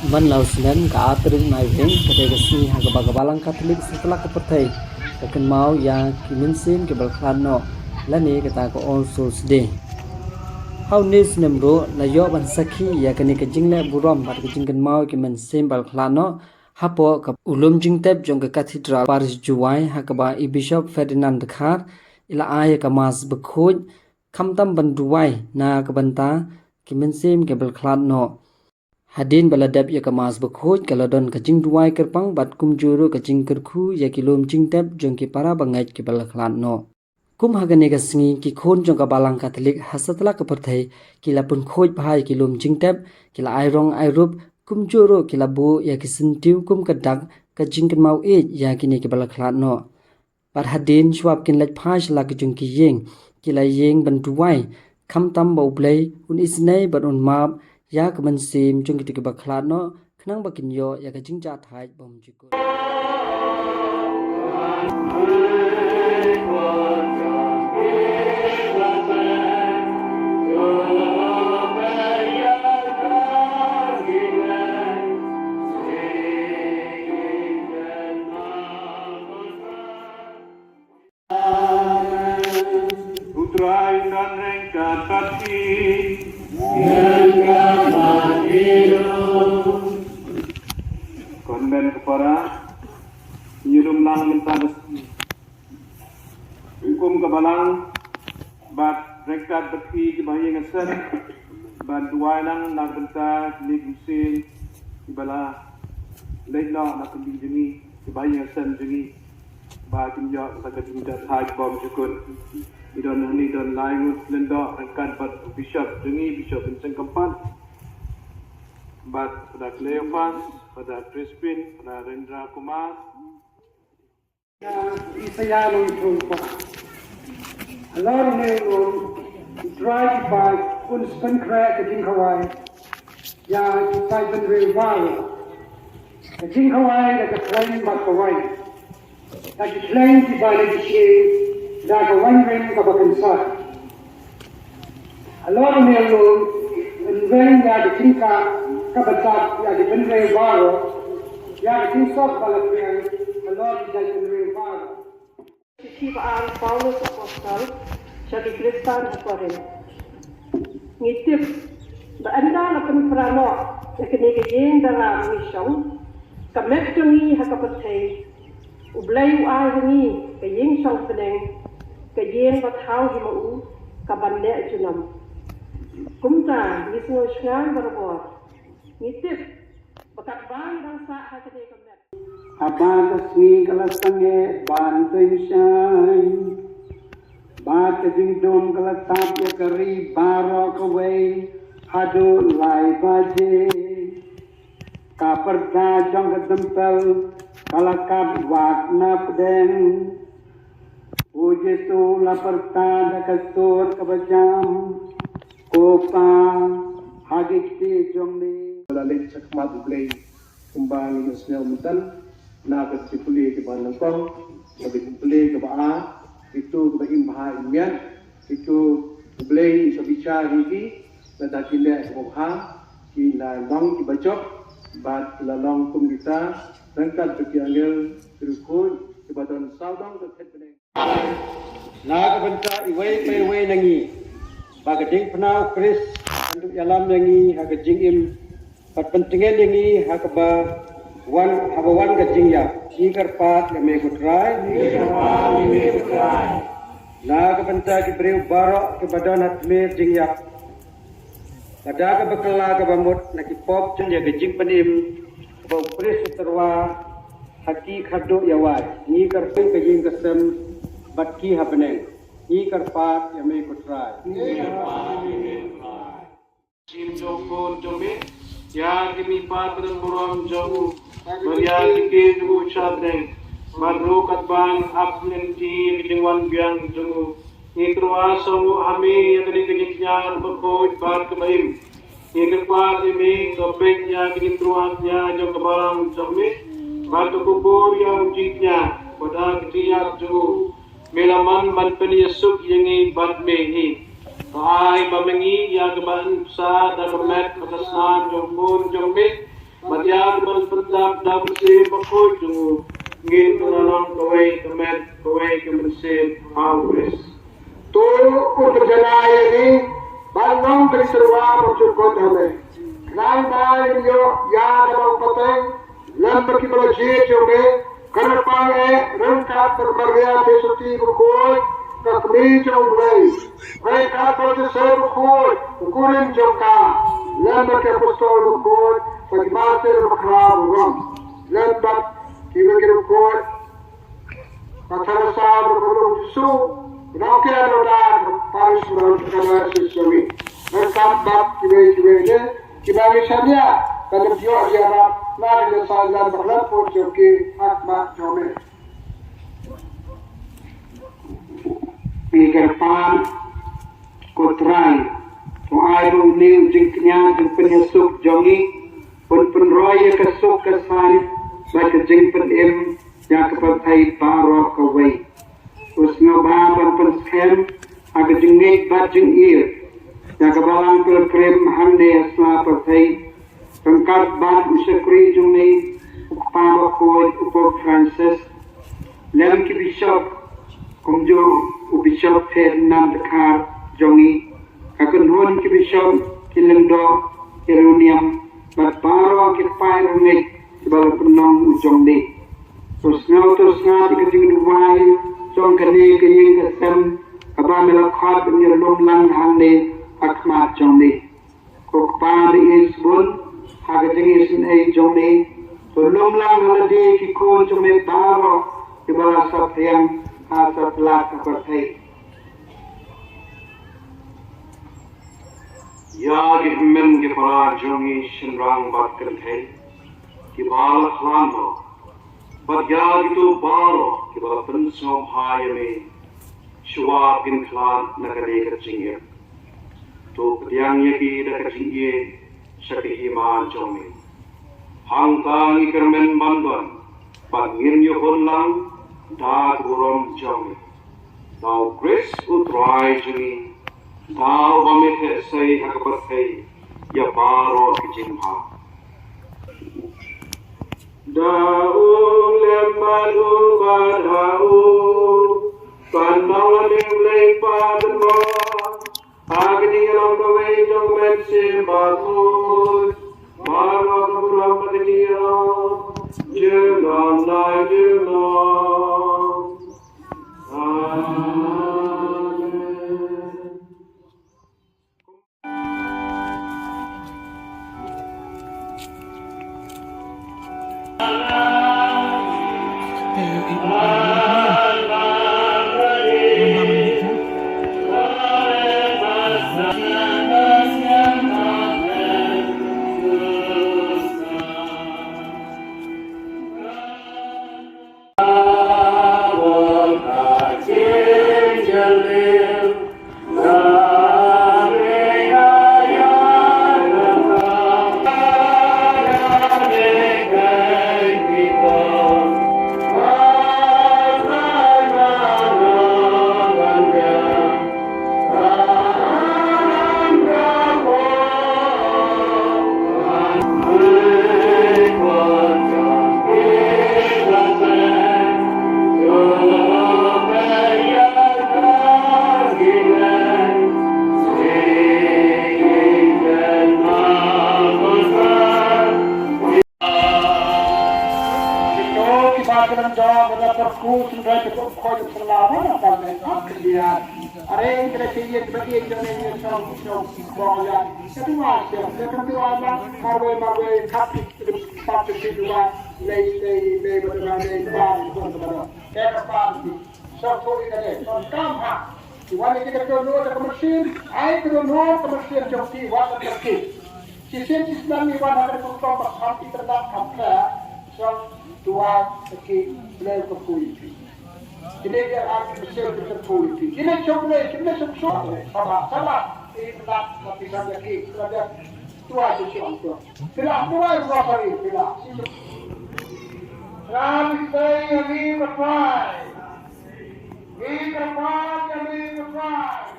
Man lausnen ka atring naiving kadegasi hagabalang Katolik setelah kepertai kaken mau ya kiminsin ke balklano lani kata ko also sde how nis nemro la yo ban sakhi ya kani ke jingle burom bar ke jingkan mau ke men sim balklano hapo ka ulum jingtep jong ke cathedral Paris Juwai hakaba i bishop Ferdinand Khar ila ay ka mas bekhoj khamtam banduwai na ka banta kimin sim ke balklano Hadin baladap ya kamas bekhoj kaladon kajing duai kerpang bat kumjuru kajing kerku ya kilom jingtep jong ki para bangait ki balaklan no. Kum hagane ka singi ki khon jong ka balang Katolik hasatla ka perthai kila pun khoj bhai kilom jingtep kila airong airup kumjuru kila bu ya kisentiu kum kadak kajing kan mau e ya kini ki balaklan no. Pat hadin swab kin laj phai la ka jong ki yeng kila yeng ban duai kham tam bau blai un isnai ban un map ya ka man sim chung ki ba khlat no khnang ba kin yo ya ka jing ja thai bom ji ko Putra dan rengka tati konben kepara nyirum lang mentabes hukum kebalang bat rekat beti kebahagiaan ngesen bat dua lang nak benta negusir ibala leila nak jengi kebahagiaan ngesen jengi bat tinjak sakat tinjak haj bom syukur idon ni don lain lenda rekat bat bishop jengi bishop Vincent Kampan bat pada Cleophas pada Crispin pada Rendra Kumar Saya itu pak. Allah ni drive by pun sepenkrak ke Jingkawai. Ya kita beri wala. Ke Jingkawai ke train Makawai. Ke train di balik sini dah ke wandering ke Bakansar. Allah ni enveng ya ke Jingka ke Batak ya ke beri wala. Ya ke Jingsok balapyang Allah tidak beri wala. Kiva aan Paulus apostel siya di Kristan Aquarin. Ngitip ba anda na prano ya kinigayeng dalam misyong kamet jongi hakapatay ublay uay hungi kayeng siyang pineng kayeng bathaw himau kabande junam. Kumta mismo siyang barabor ngitip bakat bang bangsa hakatay kamet. Abang kesni kalau sange bantuin syai, bat kejing dom kalau tap ya keri barok away, hadu lai baje, kapar kajong ke tempel kalau kap wakna pedeng, uje tu lapar tada kasur kebajam, kopa hagikti jong ni. lalit sakmat ublay kumbang Muslim Mutan nakat sipuli ke bahan lengkong sabi sipuli ke baa itu ke imbaha imian itu ublay sabicha hiki nadakile ke bha kila long ki bacok bat la long kum kita rangkat bagi angel terukun ke badan saudang ke thetbene Naga benta iway pe iway nangi bagading penaw Chris untuk yalam nangi hagajing im pat pentingan nangi hagaba wan habawan gajing ya ikar pat ya me kutrai naga benta ki breu barok ke badan hatme jing ya pada ka bekala ka bamut nakipop chen ya gajing penim bau Chris terwa haki khado yawai ni kar pe gajing kasem batki hapneng ikar pat ya me kutrai Jim Jokon Jome ya kimi patran buram jamu Maria dike du chadeng maru katban apnen ti dingwan biang jamu ikrwa samu hame yadri giknyar bokoj bar kemaim ikrpa me topek ya gikrwa ya jam kabaram jamme batu kubur ya ujitnya pada ketiak jamu melaman manpeni yesuk yangi batme hi Ay pamengi ya keban sa da kemet patasnan jongpun jongmit Matiak berpendap dapat si pakoi tu ngin penanam kawai kemet kawai kemensin August. Tu uterjanai ini bandong keserwa bercukup hale. Nai nai yo ya dalam pateng lambat kita je joge karena pange rengkat bermaria besuti berkuat kakmi jauh mereka proses berkuat berkulim jangka lambat ke apostol berkuat bagi master berkerap rom lambat kita berkuat kata sah berkulim justru Nauke aloda Paris berkata sesuatu. Mereka bab kiwe kita misalnya kalau dia harap nari sahaja berlaku joki akmat jome. Pikerpan kotrai, tuai rumning jengknya jengpenyesuk jongi pun penroya kesuk kesan baca jengpen yang kepertai paro kawai. Usno bahan penskem agak jengik bajeng ir yang kebalang perkrem hande asla pertai pengkat ban usekri jungni upama koi upok Francis lem ki bishop kumjo ubishop Ferdinand Dekar jongi akan hon ki bishop kilendo iruniam bat paro ki pai rungik sebab penong ujongni terusnya dikejeng duwai Jong kene kene kesem abang melakhat ni lom lang hande akmat jongni kokpa di isbun haga jengin ai jongni to lom lang halade ki ko jome baro di bala satyang asat lak perthai Ya gihmen gifara jongi shinrang bat kerthai ki bala khano Bagyag itu baro kita pensong hayame shwa bin klan nakare kacingye to pediang ye ki da kacingye shaki himan jomi hangtang ikermen bandon pangin yo honlang da gurom jomi now grace utrai juni da bamete sei hakabathei ya baro kicimha Daung lembadu badau Pandang lemleng padmo Agni long kawai jong mensin bagus Maro kapulang padiniyo Junon lai junon Amen Ini dia akan bersedia politik. Ini coklat, ini coklat. Sama. Ini nak lapisan lagi. Kerana tua itu siapa? Tidak tua itu apa ini? Tidak. Kami saya ini berfai. Ini berfai, kami berfai.